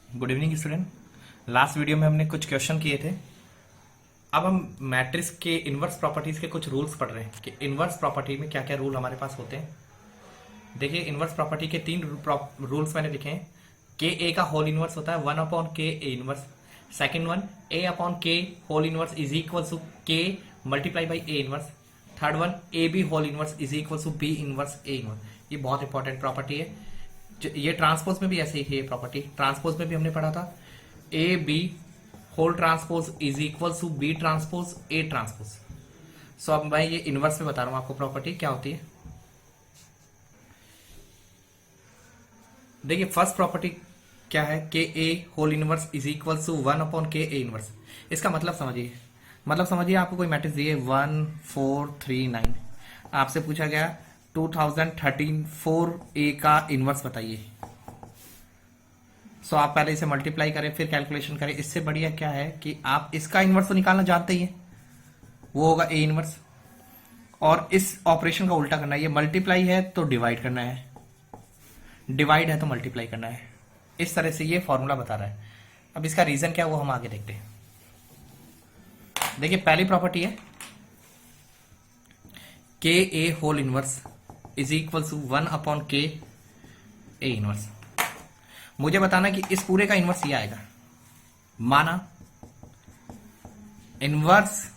Good evening student. Last video में हमने कुछ क्वेश्चन किए थे। अब हम मैट्रिक्स के इनवर्स प्रॉपर्टीज के कुछ रूल्स पढ़ रहे हैं कि इनवर्स प्रॉपर्टी में क्या क्या रूल हमारे पास होते हैं। देखिए, इनवर्स प्रॉपर्टी के 3 रूल्स मैंने लिखे हैं। के ए का होल इनवर्स होता है 1/k a inverse. Second one, a/k whole inverse is equal to k multiply by a inverse. Third one, A B whole inverse is equal to b inverse a inverse. ये बहुत important property है। ये transpose में भी ऐसे ही है। Property transpose में भी हमने पढ़ा था, A B whole transpose is equal to B transpose A transpose. So अब मैं ये इनवर्स में बता रहा हूं आपको प्रॉपर्टी क्या होती है। देखिए, फर्स्ट प्रॉपर्टी क्या है, K A whole inverse is equal to 1/k a inverse. इसका मतलब समझिए आपको कोई मैट्रिक्स दिए 1 4 3 9, आपसे पूछा गया 2013 4a का इनवर्स बताइए। सो आप पहले इसे मल्टीप्लाई करें फिर कैलकुलेशन करें। इससे बढ़िया क्या है कि आप इसका इनवर्स तो निकालना जानते ही हैं, वो होगा a इनवर्स। और इस ऑपरेशन का उल्टा करना है। ये मल्टीप्लाई है तो डिवाइड करना है, डिवाइड है तो मल्टीप्लाई करना है। इस तरह से ये फॉर्मूला बता रहा है। अब इसका रीजन क्या है वो हम आगे देखते हैं। देखिए, पहली प्रॉपर्टी है K A whole inverse is equal to 1/k a inverse. मुझे बताना कि इस पूरे का इनवर्स ये आएगा। माना inverse,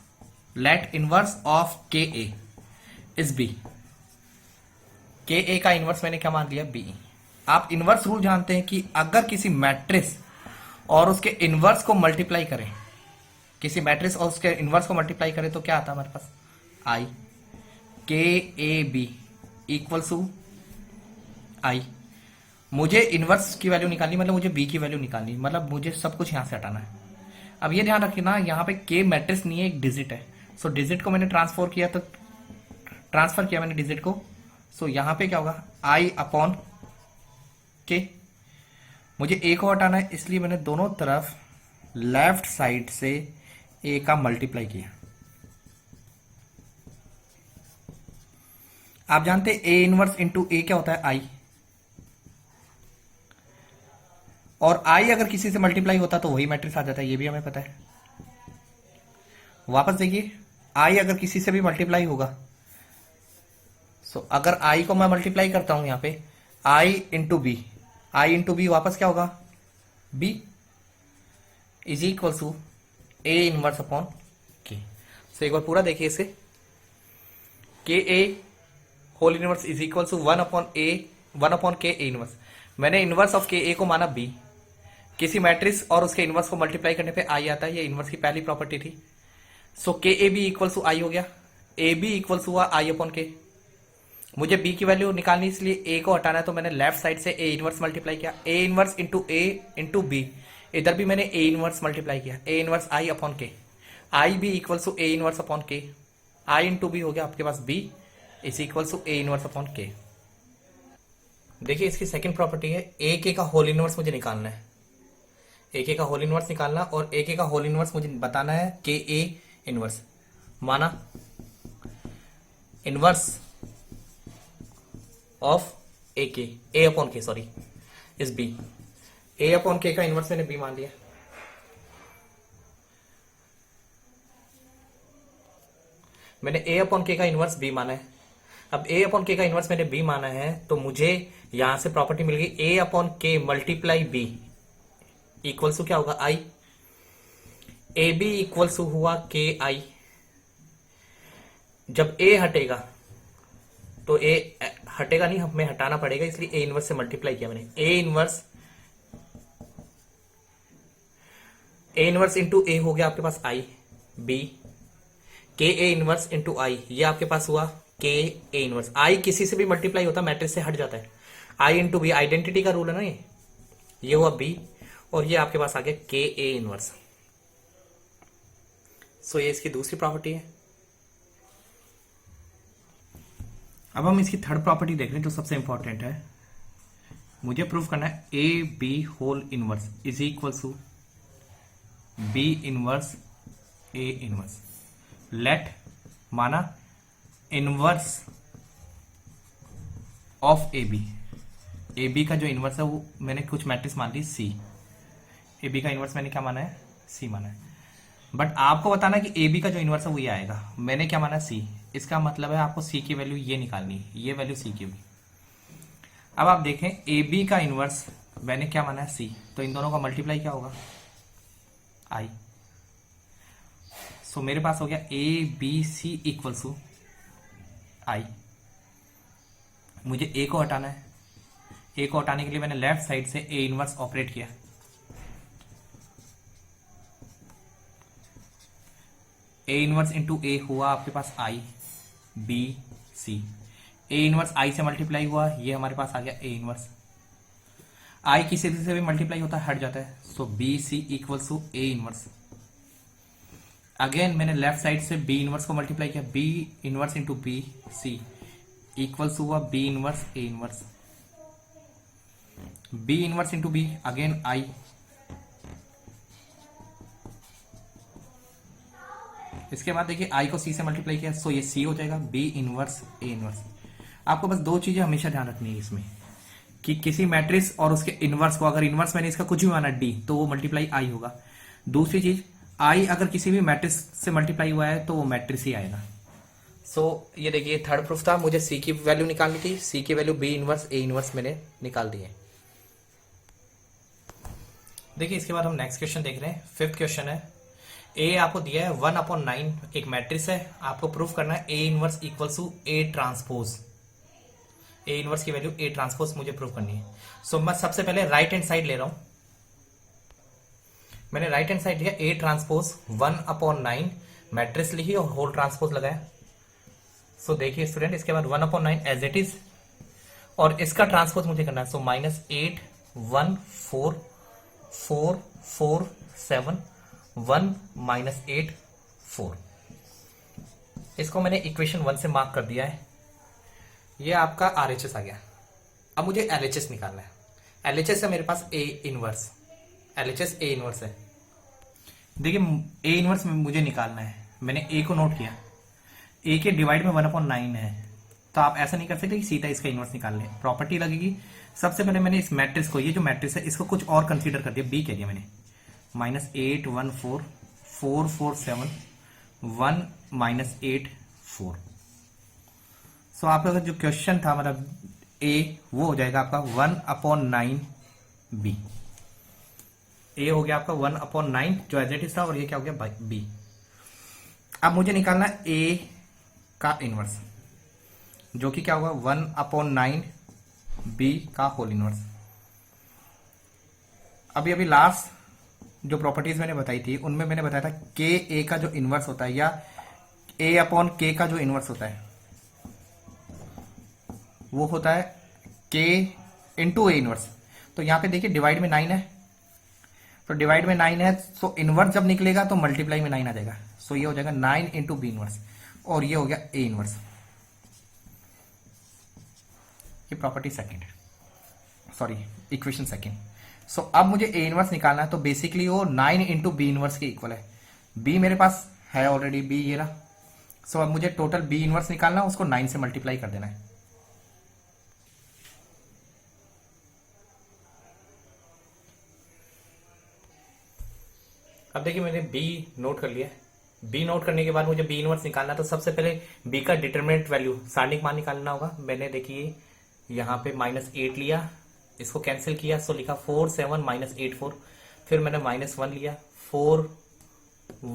late inverse of K A is B. के ए का इनवर्स मैंने क्या मान लिया, बी। आप इनवर्स रूल जानते हैं कि अगर किसी मैट्रिक्स और उसके इनवर्स को मल्टीप्लाई करें, किसी मैट्रिक्स और उसके इनवर्स को मल्टीप्लाई करें तो क्या आता है हमारे पास, आई। के A B equal to I. मुझे इनवर्स की वैल्यू निकालनी, मतलब मुझे बी की वैल्यू निकालनी, मतलब मुझे सब कुछ यहां से हटाना है। अब ये ध्यान रखना, यहां पे के मैट्रिक्स नहीं है, एक डिजिट है। सो डिजिट को मैंने ट्रांसफर किया मैंने डिजिट को। सो यहां पे क्या होगा, I/k। मुझे ए को हटाना है, इसलिए मैंने दोनों तरफ लेफ्ट साइड से ए का मल्टीप्लाई किया। आप जानते हैं ए इनवर्स इंटू ए क्या होता है, आई। और आई अगर किसी से मल्टीप्लाई होता तो वही मैट्रिक्स आ जाता है, ये भी हमें पता है। वापस देखिए, आई अगर किसी से भी मल्टीप्लाई होगा, सो अगर आई को मैं मल्टीप्लाई करता हूं यहां पे आई इंटू बी, वापस क्या होगा, B is equal to A inverse upon K. So एक बार पूरा देखिए इसे, K A whole inverse is equal to 1/k a inverse. मैंने इनवर्स ऑफ के ए को माना बी। किसी मैट्रिक्स और उसके इनवर्स को मल्टीप्लाई करने पे आई आता है, ये इनवर्स की पहली प्रॉपर्टी थी। सो के ए बी इक्वल टू आई हो गया, ए बी इक्वल टू हुआ I/k। मुझे बी की वैल्यू निकालनी, इसलिए ए को हटाना है तो मैंने लेफ्ट साइड से ए इनवर्स मल्टीप्लाई किया, A inverse into A into B. इधर भी मैंने ए इनवर्स मल्टीप्लाई किया, A inverse I/k। I B equal to A inverse upon K, I into B हो गया आपके पास B is equal to A inverse upon K. देखिए, इसकी सेकंड प्रॉपर्टी है ए के का होल इनवर्स मुझे निकालना है। ए के का होल इनवर्स निकालना, और ए के का होल इनवर्स मुझे बताना है के ए इनवर्स। माना inverse of A/K sorry is B। A/K का इनवर्स मैंने B मान लिया। मैंने A/K का इनवर्स B माना है। अब A/K का इनवर्स मैंने B माना है तो मुझे यहां से प्रॉपर्टी मिल गई A/K multiply B equals to क्या होगा, I। AB इक्वल्स टू हुआ KI। जब A हटेगा तो A हटेगा नहीं, हमें हटाना पड़ेगा, इसलिए A इनवर्स से मल्टीप्लाई किया मैंने। A इनवर्स इंटू A हो गया आपके पास I B, के ए इनवर्स इंटू I, ये आपके पास हुआ के ए इनवर्स। I किसी से भी मल्टीप्लाई होता मैट्रिक्स से हट जाता है, I इंटू बी, आइडेंटिटी का रूल है ना ये हुआ B, और ये आपके पास आ गया के ए इनवर्स। सो ये इसकी दूसरी प्रॉपर्टी है। अब हम इसकी थर्ड प्रॉपर्टी देख रहे हैं जो सबसे इंपॉर्टेंट है। मुझे प्रूव करना है A B whole inverse is equal to B inverse A inverse. Let माना इनवर्स ऑफ ए बी का जो इनवर्स है वो मैंने कुछ मैट्रिक्स मान ली सी। ए बी का इनवर्स मैंने क्या माना है, सी माना है। बट आपको बताना कि ए बी का जो इनवर्स है वो ये आएगा, मैंने क्या माना, सी। इसका मतलब है आपको सी की वैल्यू ये निकालनी है, ये वैल्यू सी की भी। अब आप देखें ए बी का इनवर्स मैंने क्या माना है, सी, तो इन दोनों का मल्टीप्लाई क्या होगा, आई। सो मेरे पास हो गया A B C equal to I. मुझे ए को हटाना है, ए को हटाने के लिए मैंने लेफ्ट साइड से ए इनवर्स ऑपरेट किया। ए इनवर्स इंटू ए हुआ आपके पास आई बी सी। ए इनवर्स आई से मल्टीप्लाई हुआ, ये हमारे पास आ गया ए इनवर्स। आई किसी से भी मल्टीप्लाई होता है, हट जाता है, so B C equals to A inverse. Again मैंने लेफ्ट साइड से बी इनवर्स को मल्टीप्लाई किया, B inverse into B C equals हुआ B inverse A inverse. B inverse into B again I, इसके बाद देखिए आई को सी से मल्टीप्लाई किया, सो ये सी हो जाएगा बी इनवर्स ए इनवर्स। आपको बस दो चीजें हमेशा ध्यान रखनी है इसमें, कि किसी मैट्रिक्स और उसके इनवर्स को, अगर इनवर्स मैंने इसका कुछ भी माना डी, तो वो मल्टीप्लाई आई होगा। दूसरी चीज, आई अगर किसी भी मैट्रिक्स से मल्टीप्लाई हुआ है तो वो मैट्रिक्स ही आएगा। सो ये देखिए थर्ड प्रूफ था, मुझे सी की वैल्यू निकालनी थी, सी की value B inverse A inverse मैंने निकाल दी है। देखिए इसके बाद हम नेक्स्ट क्वेश्चन देख रहे हैं। फिफ्थ क्वेश्चन है, ए आपको दिया है 1/9 एक मैट्रिक्स है, आपको प्रूफ करना है A inverse equal to A transpose. A inverse की वैल्यू ए ट्रांसपोज मुझे प्रूव करनी है। सो मैं सबसे पहले राइट हैंड साइड ले रहा हूं, मैंने राइट हैंड साइड लिया, ए ट्रांसपोज 1/9 मैट्रिक्स लिखी और होल ट्रांसपोज लगाया। सो देखिए स्टूडेंट, इसके बाद 1/9 एज इट इज, और इसका ट्रांसपोज मुझे करना है। सो -8 1 4 4 4 7 1 -8 4। इसको मैंने इक्वेशन 1 से मार्क कर दिया है। ये आपका आरएचएस आ गया। अब मुझे एलएचएस निकालना है। एलएचएस है मेरे पास A inverse, LHS A inverse है। देखिए ए इनवर्स में मुझे निकालना है, मैंने ए को नोट किया, ए के डिवाइड में 1/9 है, तो आप ऐसा नहीं कर सकते कि सीधा इसका इनवर्स निकाल लें, प्रॉपर्टी लगेगी। सबसे पहले मैंने इस मैट्रिक्स को, ये जो मैट्रिक्स है इसको कुछ और कंसीडर कर दिया, बी कह दिया मैंने, -8 1 4 4 4 7 1 -8 4। सो आपका जो क्वेश्चन था मतलब ए, वो हो जाएगा आपका 1/9 बी। ए हो गया आपका 1/9 जो एज इट इज था, और ये क्या हो गया बी। अब मुझे निकालना है ए का इनवर्स, जो कि क्या होगा 1/9 बी का होल इनवर्स। अभी लास्ट जो प्रॉपर्टीज मैंने बताई थी उनमें मैंने बताया था के ए का जो इनवर्स होता है, या A/K का जो इनवर्स होता है वो होता है K इंटू ए इनवर्स। तो यहां पे देखिए डिवाइड में 9 है, तो डिवाइड में 9 है, सो इनवर्स जब निकलेगा तो मल्टीप्लाई में 9 आ जाएगा। सो ये हो जाएगा 9 इंटू बी इनवर्स, और ये हो गया ए इनवर्स। ये property second, sorry equation second. So अब मुझे ए इनवर्स निकालना है, तो बेसिकली वो 9 इंटू बी इनवर्स के इक्वल है। बी मेरे पास है ऑलरेडी, बी ये रहा। सो अब मुझे टोटल बी इनवर्स निकालना है, उसको 9 से मल्टीप्लाई कर देना है। अब देखिए मैंने बी नोट कर लिया। बी नोट करने के बाद मुझे बी इनवर्स निकालना है, तो सबसे पहले बी का डिटरमिनेंट वैल्यू सारणिक मान निकालना होगा। मैंने देखिए यहाँ पे -8 लिया, इसको कैंसिल किया, सो लिखा 4 7 -8 4। फिर मैंने -1 लिया, 4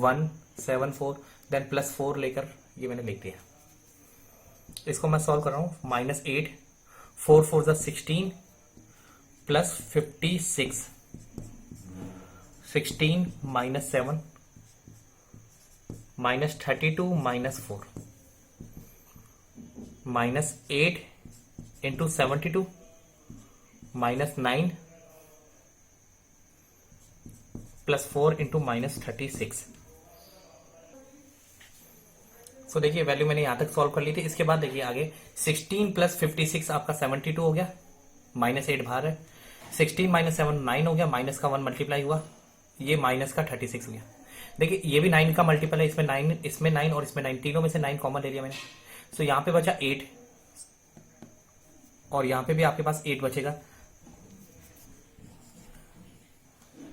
1 7 4, देन +4 लेकर ये मैंने लिख दिया। इसको मैं सॉल्व कर रहा हूँ। -8 4 4 16 प्लस 56 16 -7 -32 -4 -8 इंटू 72 -9 +4 इंटू -36। सो देखिए वैल्यू मैंने यहां तक सॉल्व कर ली थी। इसके बाद देखिए आगे 16 + 56 आपका 72 हो गया, -8 बाहर है, 16 - 7 9 हो गया, माइनस का 1 मल्टीप्लाई हुआ, ये माइनस का 36 हो गया। देखिए ये भी 9 का मल्टीपल है, इसमें 9 और इसमें 9, तीनों में से 9 कॉमन ले लिया मैंने। सो यहां पे बचा 8, और यहां पे भी आपके पास 8 बचेगा।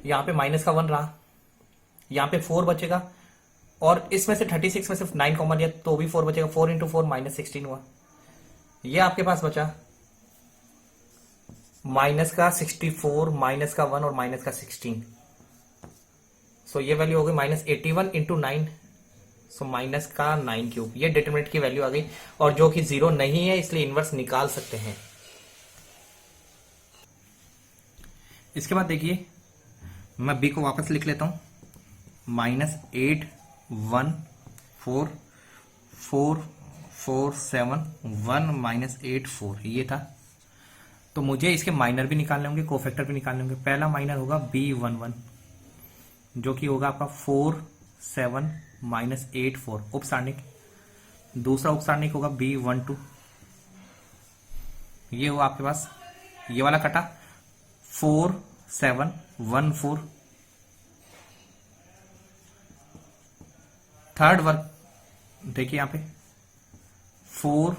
यहाँ पे माइनस का 1 रहा, यहाँ पे 4 बचेगा, और इसमें से 36 में से 9 कॉमन लिया तो भी 4 बचेगा। 4 इंटू 4 -16 हुआ। ये आपके पास बचा माइनस का 64, माइनस का 1 और माइनस का 16। सो ये वैल्यू हो गई -81 इंटू 9, सो माइनस का 9 क्यूब। ये डिटरमिनेंट की वैल्यू आ गई, और जो कि 0 नहीं है इसलिए इनवर्स निकाल सकते हैं। इसके बाद देखिए, मैं बी को वापस लिख लेता हूं, -8 1 4 4 4 7 1 -8 4 ये था। तो मुझे इसके माइनर भी निकालने होंगे, कोफैक्टर भी निकालने होंगे। पहला माइनर होगा B11, जो कि होगा आपका 4 7 -8 4 उपसारणिक। दूसरा उपसारणिक होगा B12, ये हुआ आपके पास, ये वाला कटा 4 7 1 4। थर्ड वर्ग देखिए यहां पे 4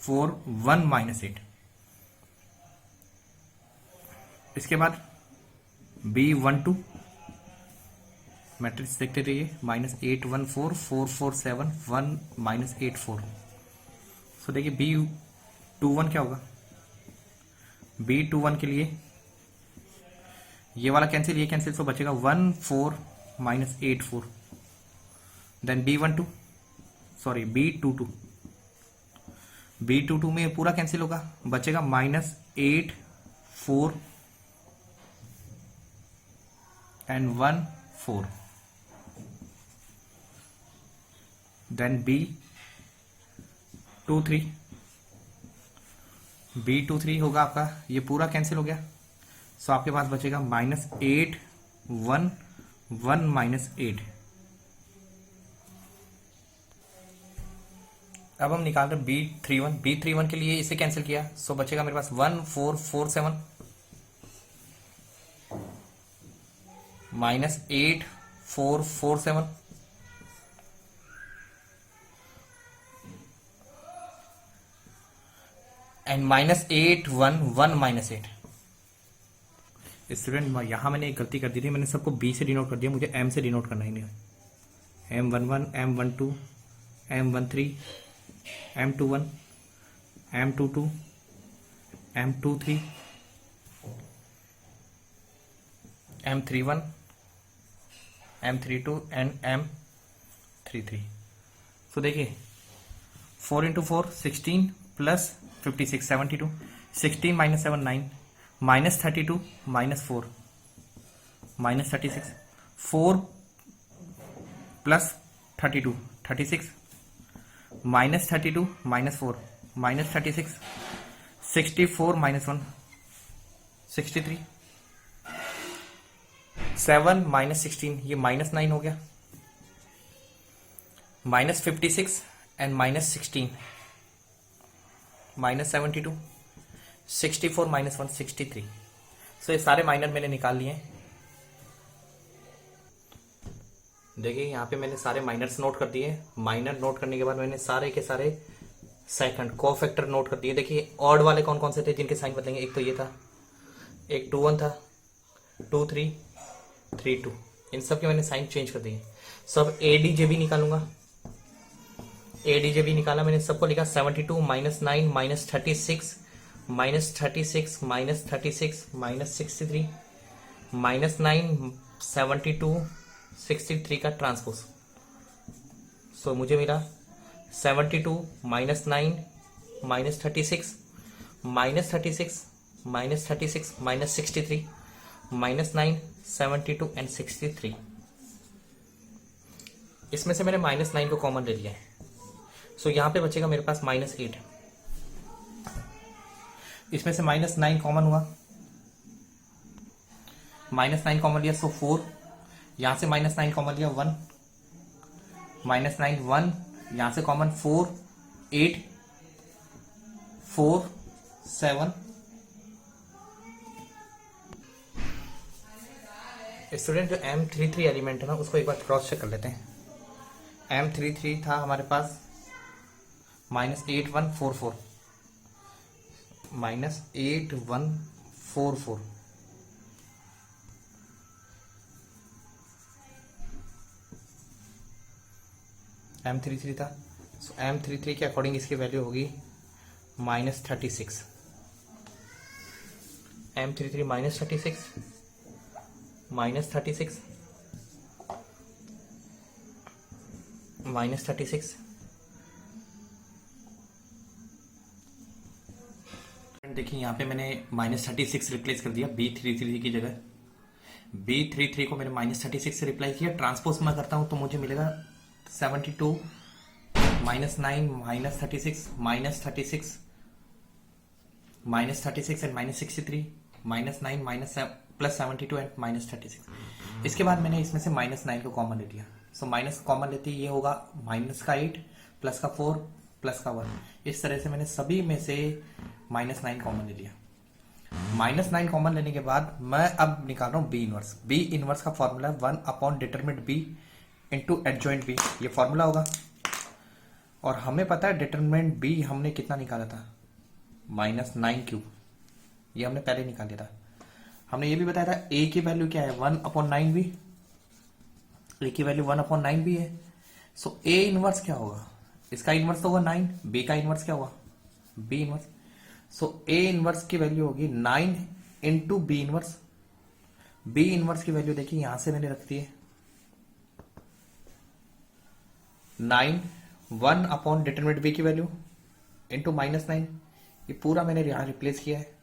4 1 -8। इसके बाद B12 मैट्रिक्स देखते रहिए, -8 1 4 4 4 7 1 -8 4। सो देखिए B21 क्या होगा, B21 के लिए ये वाला कैंसिल, ये कैंसिल, तो बचेगा 1 4 -8 4। देन B12 सॉरी B22 में पूरा कैंसिल होगा, बचेगा -8 4 and 1 4। देन B23 होगा आपका, ये पूरा कैंसिल हो गया। सो आपके पास बचेगा -8 1 1 -8। अब हम निकाल रहे B31 के लिए इसे कैंसिल किया, सो बचेगा मेरे पास 1 4 4 7 -8 4 4 7 एंड -8 1 1 -8। स्टूडेंट यहां मैंने एक गलती कर दी थी, मैंने सबको B से डिनोट कर दिया, मुझे M से डिनोट करना ही नहीं। M11 M12 M13 M21 M22 M23 M31 M32 and M33। तो देखिए 4 इंटू 4 16 प्लस 56 72, 16 -7 9, -32 -4 -36, 4 प्लस 32 36, -32 -4 -36, 64 -1 63, 7 -16 ये -9 हो गया, -56 एंड -16 -72, 64 -1 63। सो ये सारे माइनर मैंने निकाल लिए। देखिए यहाँ पे मैंने सारे माइनर्स नोट कर दिए। माइनर नोट करने के बाद मैंने सारे के सारे सेकंड कोफैक्टर नोट कर दिए। देखिए ऑड वाले कौन कौन से थे जिनके साइन बदलेंगे, एक तो ये था, एक 2 1 था, 2 3 3 2, इन सब के मैंने साइन चेंज कर दिए। सब ADJB निकालूंगा। ADJB निकाला मैंने, सबको लिखा 72 -9 -36 -36 -36 -63 -9 72 63 का ट्रांसपोज। सो मुझे मिला 72 -9 -36 -36 -36 -63 -9 72 एंड 63। इसमें से मैंने -9 को कॉमन ले लिया है। सो यहां पे बचेगा मेरे पास -8। इसमें से -9 कॉमन हुआ, -9 कॉमन लिया, सो 4, यहां से -9 कॉमन लिया 1, -9 1, यहां से कॉमन 4 8 4 7। स्टूडेंट जो M33 एलिमेंट है ना, उसको एक बार क्रॉस चेक कर लेते हैं। M33 था हमारे पास -8144 -8144 M33 था, सो M33 के अकॉर्डिंग इसकी वैल्यू होगी -36। M33 -36 -36 -36। देखिए यहाँ पे मैंने -36 रिप्लेस कर दिया B33 की जगह। B33 को मैंने -36 से रिप्लाई किया, ट्रांसपोज में करता हूँ तो मुझे मिलेगा 72 -9 -36 -36 -36 एंड -63 -9 +72 एंड -36। इसके बाद मैंने इसमें से -9 को कॉमन ले लिया, सो माइनस कॉमन लेते ही ये होगा -8 +4 +1। इस तरह से मैंने सभी में से -9 कॉमन ले लिया। -9 कॉमन लेने के बाद मैं अब निकाल रहा हूँ बी इनवर्स। बी इनवर्स का formula one upon determinant B into adjoint B, ये फॉर्मूला होगा। और हमें पता है डिटरमिनेंट बी हमने कितना निकाला था, -9 ये हमने पहले निकाल लिया था। हमने ये भी बताया था ए की वैल्यू क्या है, 1/9 बी। ए की वैल्यू 1/9 बी है। सो ए इनवर्स क्या होगा, इसका इनवर्स तो होगा 9, बी का इनवर्स क्या होगा, B inverse. So A inverse की वैल्यू होगी 9 into B inverse. B inverse की वैल्यू देखिए यहां से मैंने रख दी है 9, 1/डिटरमिनेंट बी की वैल्यू इंटू -9। ये पूरा मैंने यहां रिप्लेस किया है।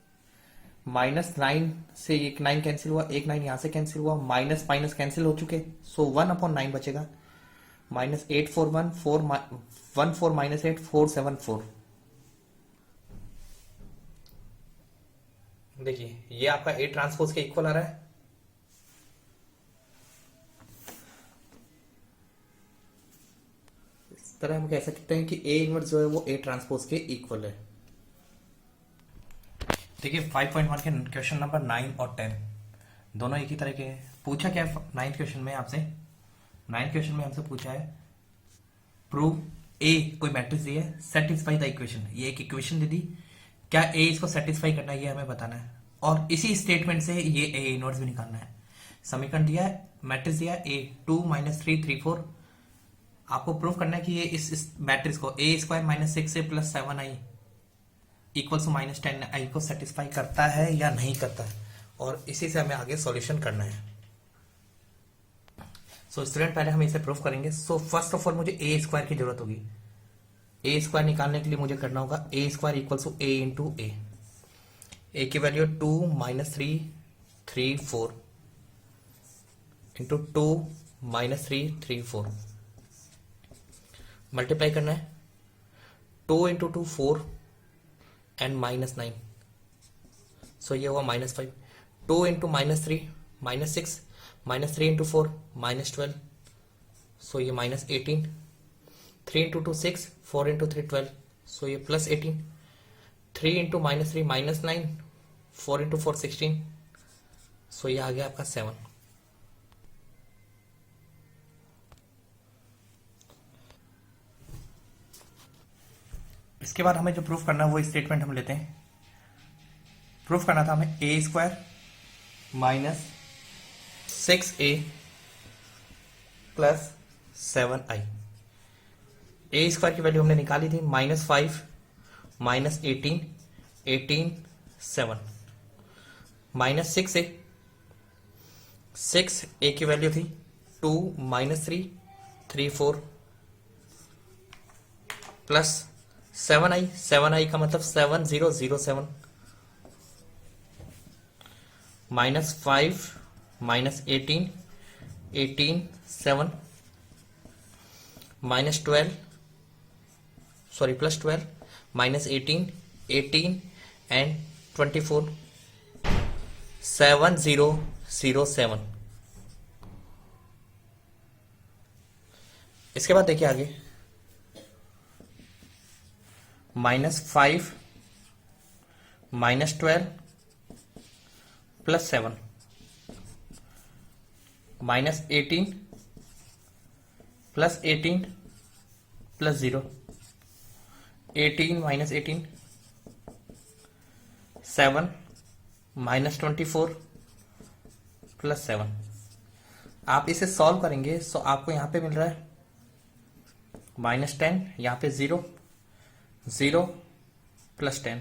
-9 से एक 9 कैंसिल हुआ, एक 9 यहां से कैंसिल हुआ, माइनस माइनस कैंसिल हो चुके, सो 1/9 बचेगा। -841 4 1 4 -8 474। देखिए ये आपका ए ट्रांसपोज के इक्वल आ रहा है। इस तरह हम कह सकते हैं कि ए इनवर्स जो है वो ए ट्रांसपोज के इक्वल है। देखिए 5.1 के क्वेश्चन नंबर 9 और 10 दोनों एक ही तरह के हैं। पूछा क्या है 9th क्वेश्चन में आपसे, 9th क्वेश्चन में हमसे पूछा है प्रूव ए, कोई मैट्रिक्स दिया है, सेटिस्फाई द इक्वेशन। ये एक इक्वेशन दे दी, क्या ए इसको सेटिस्फाई करना है ये हमें बताना है, और इसी स्टेटमेंट से ये ए इनवर्स भी निकालना है। समीकरण दिया है, मैट्रिक्स दिया है ए 2 -3 3 4। आपको प्रूव करना है कि ये इस मैट्रिक्स को A² -6 से +7i इक्वल्स टू -10i को सेटिस्फाई करता है या नहीं करता है, और इसी से हमें आगे सॉल्यूशन करना है। सो स्टूडेंट पहले हम इसे प्रूव करेंगे। सो फर्स्ट ऑफ ऑल मुझे A² की जरूरत होगी। A² निकालने के लिए मुझे करना होगा A² equals to A into A. A की वैल्यू 2 -3 3 4 इंटू 2 -3 3 4। मल्टीप्लाई करना है 2 इंटू 2 4 एंड -9, सो ये हुआ -5। 2 इंटू -3 -6, -3 इंटू 4 -12, सो ये -18। 3 इंटू 2 6, 4 इंटू 3 12, सो ये +18। 3 इंटू -3 -9, 4 इंटू 4 16, सो ये आ गया आपका 7। इसके बाद हमें जो प्रूफ करना है वो स्टेटमेंट हम लेते हैं। प्रूफ करना था हमें A² -6a +7i। A² की वैल्यू हमने निकाली थी -5 -18 18 7 -6a। 6a की वैल्यू थी 2 -3 3 4 प्लस 7i। 7i का मतलब 7007 -5 -18 18 7 -12 सॉरी +12 -18 18 एंड 24 7007। इसके बाद देखिए आगे -5 -12 +7 -18 +18 +0 18 -18 7 -24 +7। आप इसे सॉल्व करेंगे तो आपको यहां पे मिल रहा है -10, यहाँ पे 0, 0 प्लस 10,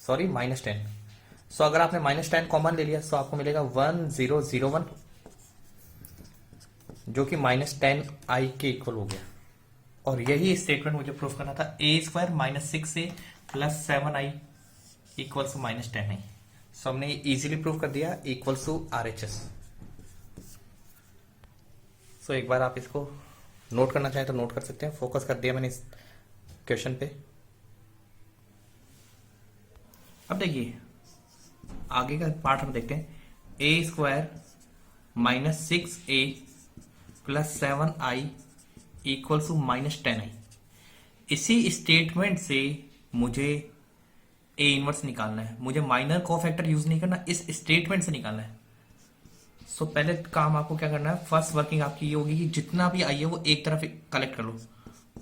सॉरी -10। सो अगर आपने -10 कॉमन ले लिया तो आपको मिलेगा 1001, जो कि -10i के इक्वल हो गया। और यही स्टेटमेंट मुझे प्रूफ करना था, a² - 6a plus 7i equals to -10i। सो हमने इजीली प्रूफ कर दिया इक्वल्स टू RHS। सो एक बार आप इसको नोट करना चाहें तो नोट कर सकते हैं। फोकस कर दिया मैंने इस क्वेश्चन पे। अब देखिए आगे का पार्ट हम देखते हैं। a² - 6a plus 7i equals to -10i। इसी स्टेटमेंट से मुझे ए इनवर्स निकालना है। मुझे माइनर कोफैक्टर यूज नहीं करना, इस स्टेटमेंट से निकालना है। सो पहले काम आपको क्या करना है, फर्स्ट वर्किंग आपकी ये होगी कि जितना भी आई है वो एक तरफ कलेक्ट कर लो।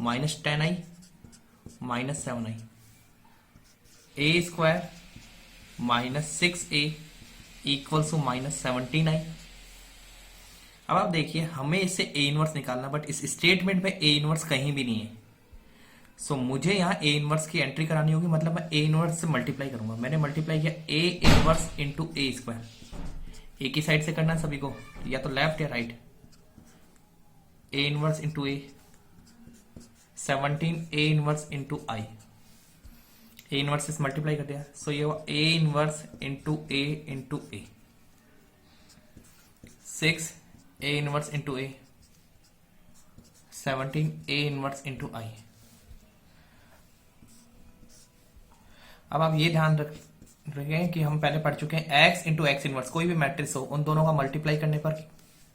-10i -7i, a² - 6a equals to -17i। अब आप देखिए हमें इससे ए इनवर्स निकालना, बट इस स्टेटमेंट में ए इनवर्स कहीं भी नहीं है। सो मुझे यहाँ ए इनवर्स की एंट्री करानी होगी, मतलब मैं ए इनवर्स से मल्टीप्लाई करूंगा। मैंने मल्टीप्लाई किया ए इनवर्स इंटू a²। एक ही साइड से करना है सभी को, या तो लेफ्ट या right. A inverse into A, 17 A inverse into I. A inverse से मल्टीप्लाई कर दिया, सो ये हुआ A inverse into A, 6 A inverse into A, 17 A inverse into I. अब आप ये ध्यान रखें कि हम पहले पढ़ चुके हैं x इंटू एक्स इनवर्स, कोई भी मैट्रिक्स हो उन दोनों का मल्टीप्लाई करने पर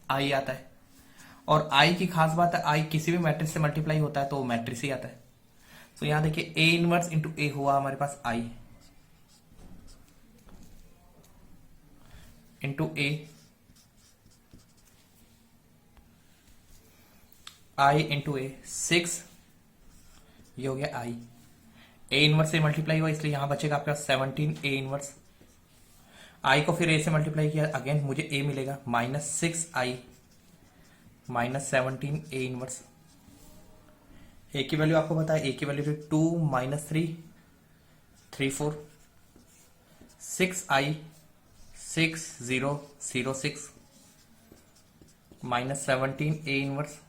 आई आता है। और आई की खास बात है, आई किसी भी मैट्रिक्स से मल्टीप्लाई होता है तो वो मैट्रिक्स ही आता है। तो यहां देखिए ए इनवर्स इंटू ए हुआ हमारे पास आई into A, I into A 6, ये हो गया आई। ए इनवर्स से मल्टीप्लाई हुआ इसलिए यहां बचेगा आपका 17 ए इनवर्स। आई को फिर ए से मल्टीप्लाई किया, अगेन मुझे ए मिलेगा -6i -17 ए इनवर्स। ए की वैल्यू आपको पता है, ए की वैल्यू फिर 2 - 3 3 4, 6i 6006 -17 A inverse,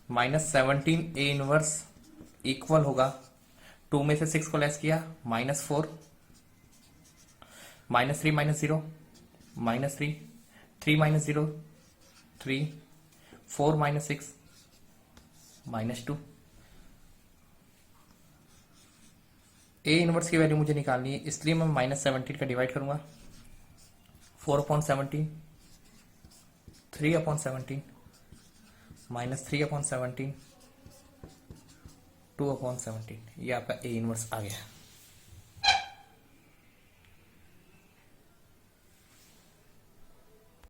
-17 A inverse equal होगा 2 में से 6 को लेस किया -4, -3 - 0 -3, 3 - 0 3, 4 - 6 -2। ए इनवर्स की वैल्यू मुझे निकालनी है, इसलिए मैं -17 का डिवाइड करूंगा। 4/17, 3/17, -3/17, 2/17, ये आपका ए इनवर्स आ गया।